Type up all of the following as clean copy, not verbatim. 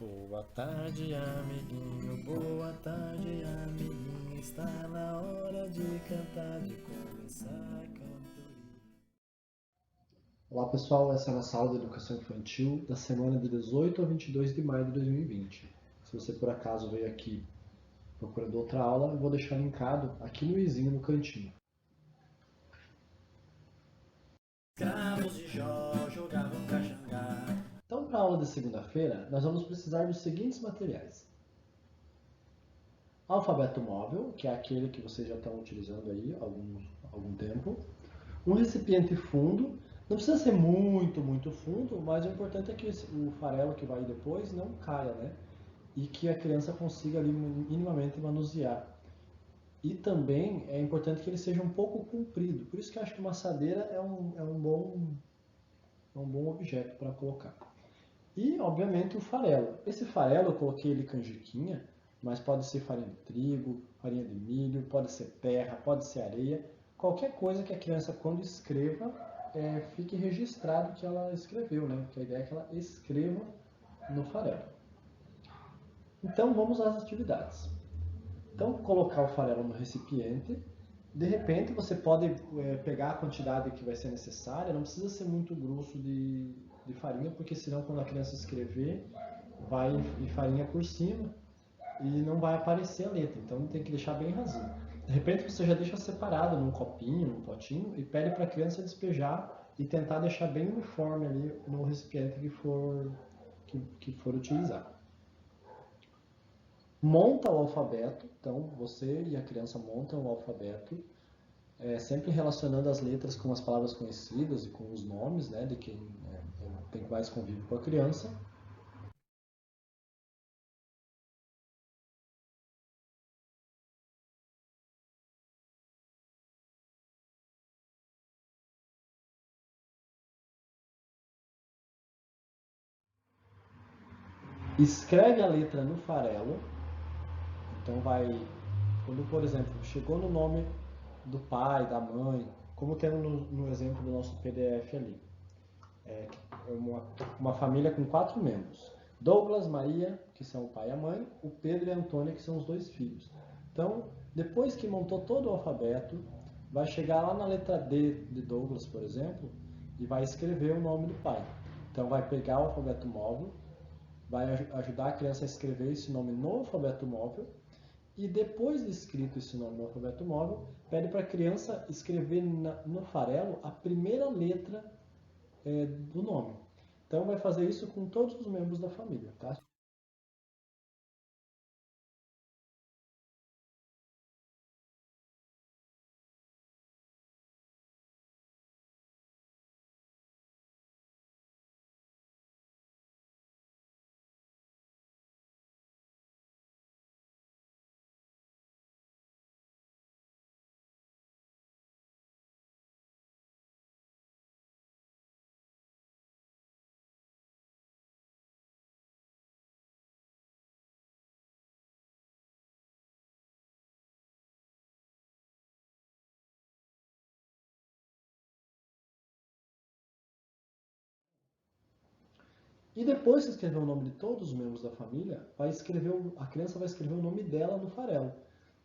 Boa tarde, amiguinho, boa tarde, amiguinho. Está na hora de cantar, de começar a cantoria. Olá pessoal, essa é a nossa aula de Educação Infantil da semana de 18 a 22 de maio de 2020. Se você por acaso veio aqui procurando outra aula, eu vou deixar linkado aqui no izinho no cantinho. Escravos de Jó jogavam caxangá. Então, para a aula de segunda-feira, nós vamos precisar dos seguintes materiais. Alfabeto móvel, que é aquele que vocês já estão utilizando aí há algum tempo. Um recipiente fundo, não precisa ser muito fundo, mas o importante é que o farelo que vai depois não caia, né? E que a criança consiga ali minimamente manusear. E também é importante que ele seja um pouco comprido. Por isso que eu acho que uma assadeira é um bom objeto para colocar. E, obviamente, o farelo. Esse farelo eu coloquei ele canjiquinha, mas pode ser farinha de trigo, farinha de milho, pode ser terra, pode ser areia. Qualquer coisa que a criança, quando escreva, fique registrado que ela escreveu, né? Porque a ideia é que ela escreva no farelo. Então, vamos às atividades. Então, colocar o farelo no recipiente. De repente, você pode pegar a quantidade que vai ser necessária. Não precisa ser muito grosso de farinha, porque senão quando a criança escrever, vai ir farinha por cima e não vai aparecer a letra. Então, tem que deixar bem rasinho. De repente, você já deixa separado num copinho, num potinho, e pede para a criança despejar e tentar deixar bem uniforme ali no recipiente que for utilizar. Monta o alfabeto, então você e a criança montam o alfabeto, sempre relacionando as letras com as palavras conhecidas e com os nomes, né, de quem tem mais convívio com a criança. Escreve a letra no farelo, então quando por exemplo, chegou no nome do pai, da mãe, como temos no exemplo do nosso PDF ali. É uma família com 4 membros. Douglas, Maria, que são o pai e a mãe, o Pedro e a Antônia, que são os 2 filhos. Então, depois que montou todo o alfabeto, vai chegar lá na letra D de Douglas, por exemplo, e vai escrever o nome do pai. Então, vai pegar o alfabeto móvel, vai ajudar a criança a escrever esse nome no alfabeto móvel, e depois de escrito esse nome no alfabeto móvel, pede para a criança escrever no farelo a primeira letra do nome. Então vai fazer isso com todos os membros da família, tá? E depois que escrever o nome de todos os membros da família, a criança vai escrever o nome dela no farelo.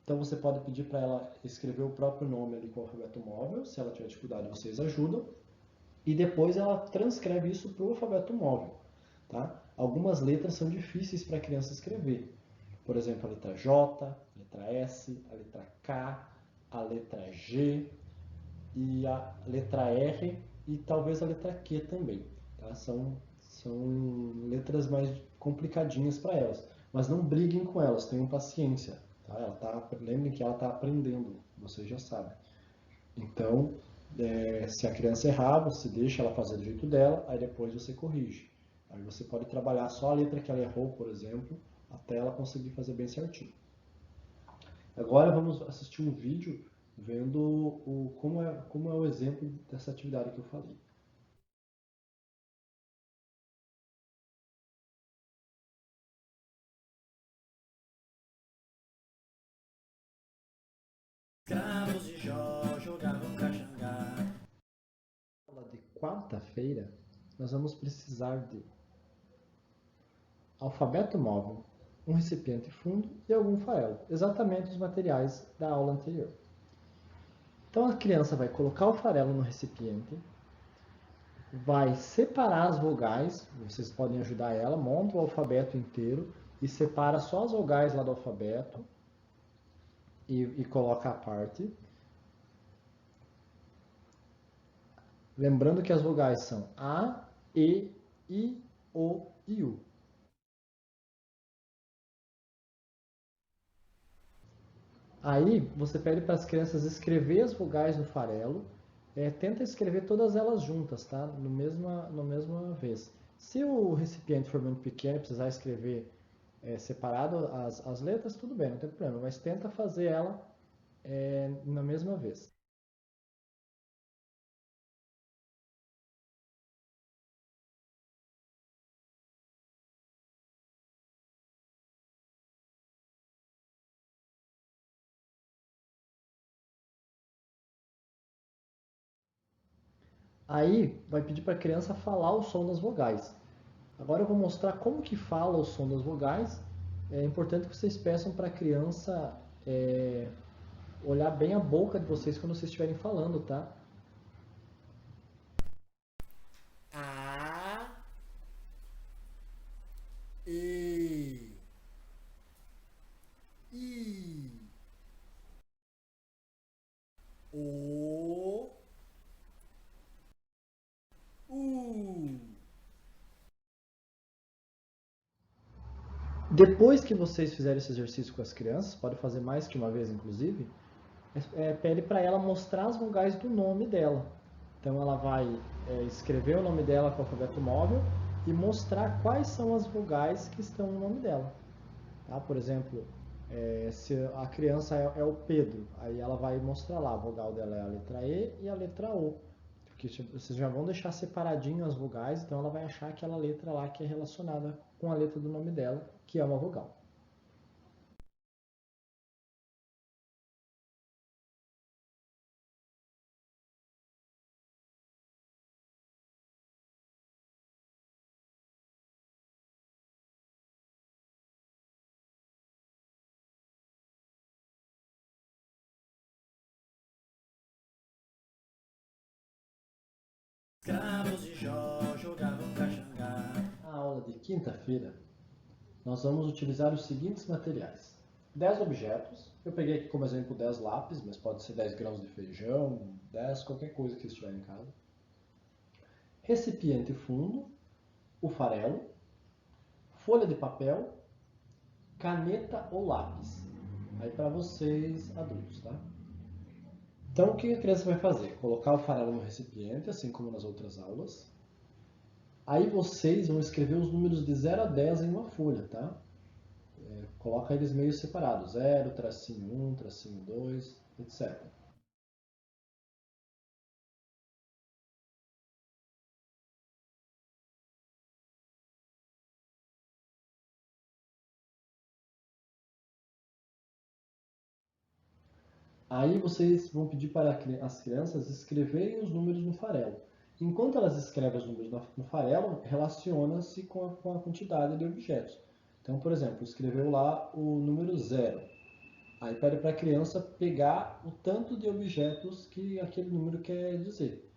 Então você pode pedir para ela escrever o próprio nome ali com o alfabeto móvel, se ela tiver dificuldade vocês ajudam, e depois ela transcreve isso para o alfabeto móvel. Tá? Algumas letras são difíceis para a criança escrever. Por exemplo, a letra J, a letra S, a letra K, a letra G e a letra R e talvez a letra Q também. Tá? São letras mais complicadinhas para elas. Mas não briguem com elas, tenham paciência. Tá? Lembrem que ela está aprendendo, vocês já sabem. Então, se a criança errar, você deixa ela fazer do jeito dela, aí depois você corrige. Aí você pode trabalhar só a letra que ela errou, por exemplo, até ela conseguir fazer bem certinho. Agora vamos assistir um vídeo vendo como é o exemplo dessa atividade que eu falei. Escravos de Jó jogavam caxangá. Na aula de quarta-feira, nós vamos precisar de alfabeto móvel, um recipiente fundo e algum farelo. Exatamente os materiais da aula anterior. Então a criança vai colocar o farelo no recipiente, vai separar as vogais, vocês podem ajudar ela, monta o alfabeto inteiro e separa só as vogais lá do alfabeto e coloca a parte. Lembrando que as vogais são A, E, I, O e U. Aí você pede para as crianças escrever as vogais no farelo, tenta escrever todas elas juntas, tá? No mesma vez. Se o recipiente for muito pequeno e precisar escrever separado as letras, tudo bem, não tem problema, mas tenta fazer ela na mesma vez. Aí vai pedir para a criança falar o som das vogais. Agora eu vou mostrar como que fala o som das vogais. É importante que vocês peçam para a criança olhar bem a boca de vocês quando vocês estiverem falando, tá? A, E, I, O, U. Depois que vocês fizerem esse exercício com as crianças, pode fazer mais que uma vez, inclusive, pede para ela mostrar as vogais do nome dela. Então ela vai escrever o nome dela com o alfabeto móvel e mostrar quais são as vogais que estão no nome dela. Tá? Por exemplo, se a criança é o Pedro, aí ela vai mostrar lá, a vogal dela é a letra E e a letra O. Porque vocês já vão deixar separadinho as vogais, então ela vai achar aquela letra lá que é relacionada com a letra do nome dela, que é uma vogal. Escravos de Jó jogavam caxangá. Na aula de quinta-feira, nós vamos utilizar os seguintes materiais. 10 objetos, eu peguei aqui como exemplo 10 lápis, mas pode ser 10 grãos de feijão, 10, qualquer coisa que vocês tiverem em casa. Recipiente fundo, o farelo, folha de papel, caneta ou lápis. Aí para vocês adultos, tá? Então o que a criança vai fazer? Colocar o farelo no recipiente, assim como nas outras aulas. Aí vocês vão escrever os números de 0 a 10 em uma folha, tá? Coloca eles meio separados, 0, tracinho 1, tracinho 2, etc. Aí vocês vão pedir para as crianças escreverem os números no farelo. Enquanto elas escrevem os números no farelo, relaciona-se com a quantidade de objetos. Então, por exemplo, escreveu lá o número 0. Aí pede para a criança pegar o tanto de objetos que aquele número quer dizer.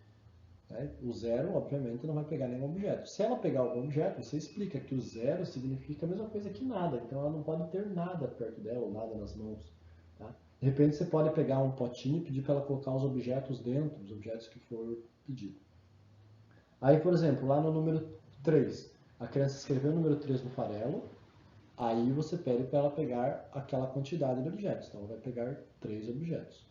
Né? O 0, obviamente, não vai pegar nenhum objeto. Se ela pegar algum objeto, você explica que o 0 significa a mesma coisa que nada. Então ela não pode ter nada perto dela ou nada nas mãos. Tá? De repente você pode pegar um potinho e pedir para ela colocar os objetos dentro, os objetos que for pedido. Aí, por exemplo, lá no número 3, a criança escreveu o número 3 no farelo, aí você pede para ela pegar aquela quantidade de objetos. Então ela vai pegar 3 objetos.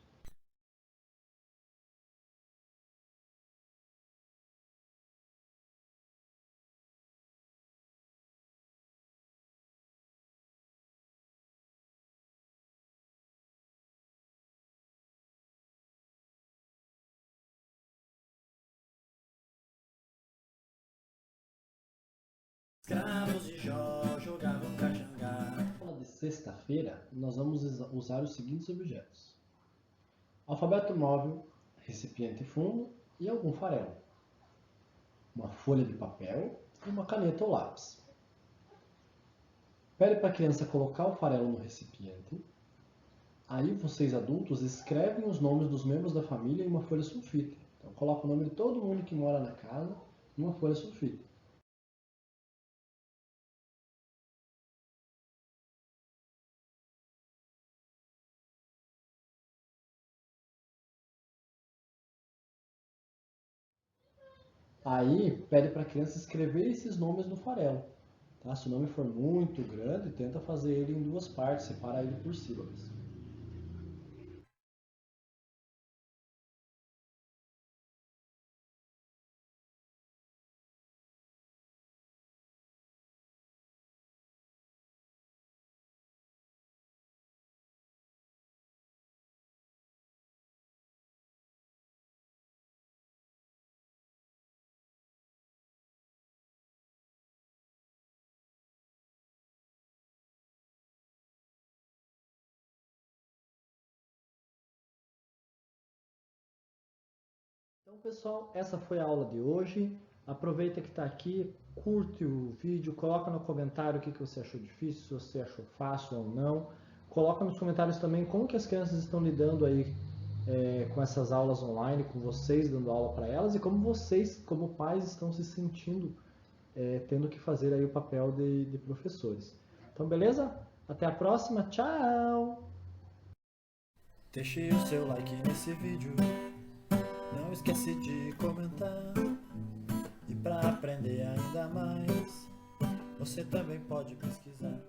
Escravos de Jó jogavam caxangá. Na aula de sexta-feira, nós vamos usar os seguintes objetos: alfabeto móvel, recipiente fundo e algum farelo, uma folha de papel e uma caneta ou lápis. Pede para a criança colocar o farelo no recipiente. Aí vocês adultos escrevem os nomes dos membros da família em uma folha sulfite. Então coloca o nome de todo mundo que mora na casa em uma folha sulfite. Aí pede para a criança escrever esses nomes no farelo. Tá? Se o nome for muito grande, tenta fazer ele em duas partes, separa ele por sílabas. Então, pessoal, essa foi a aula de hoje. Aproveita que está aqui, curte o vídeo, coloca no comentário o que você achou difícil, se você achou fácil ou não. Coloca nos comentários também como que as crianças estão lidando aí com essas aulas online, com vocês dando aula para elas e como vocês, como pais, estão se sentindo tendo que fazer aí o papel de professores. Então, beleza? Até a próxima. Tchau! Deixe o seu like nesse vídeo. Não esquece de comentar. E para aprender ainda mais, você também pode pesquisar.